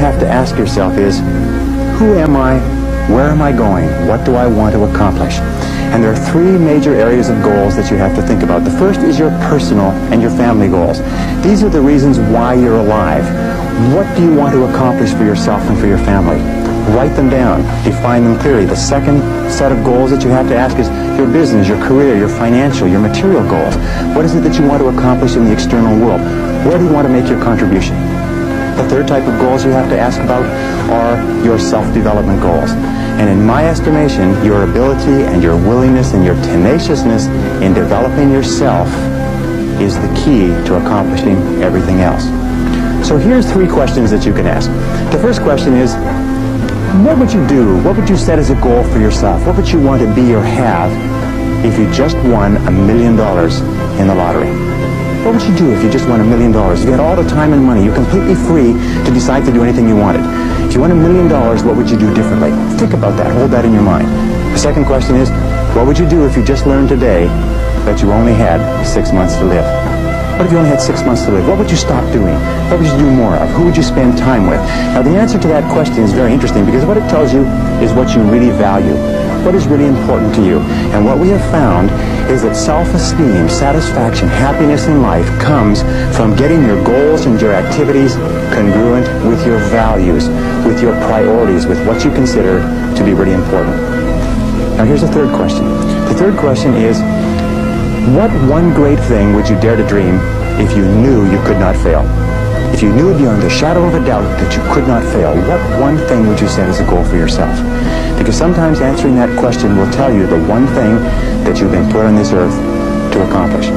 have to ask yourself is, who am I? Where am I going? What do I want to accomplish? And there are three major areas of goals that you have to think about. The first is your personal and your family goals. These are the reasons why you're alive. What do you want to accomplish for yourself and for your family? Write them down. Define them clearly. The second set of goals that you have to ask is your business, your career, your financial, your material goals. What is it that you want to accomplish in the external world? Where do you want to make your contribution? The third type of goals you have to ask about are your self-development goals. And in my estimation, your ability and your willingness and your tenaciousness in developing yourself is the key to accomplishing everything else. So here's three questions that you can ask. The first question is, what would you do? What would you set as a goal for yourself? What would you want to be or have if you just won $1 million in the lottery? What would you do if you just won $1 million? If you had all the time and money, you're completely free to decide to do anything you wanted. If you won $1 million, what would you do differently? Think about that. Hold that in your mind. The second question is, what would you do if you just learned today that you only had 6 months to live? What if you only had 6 months to live? What would you stop doing? What would you do more of? Who would you spend time with? Now, the answer to that question is very interesting because what it tells you is what you really value. What is really important to you? And what we have found is that self-esteem, satisfaction, happiness in life comes from getting your goals and your activities congruent with your values, with your priorities, with what you consider to be really important. Now here's the third question. The third question is, what one great thing would you dare to dream if you knew you could not fail? If you knew beyond the shadow of a doubt that you could not fail, what one thing would you set as a goal for yourself? Because sometimes answering that question will tell you the one thing that you've been put on this earth to accomplish.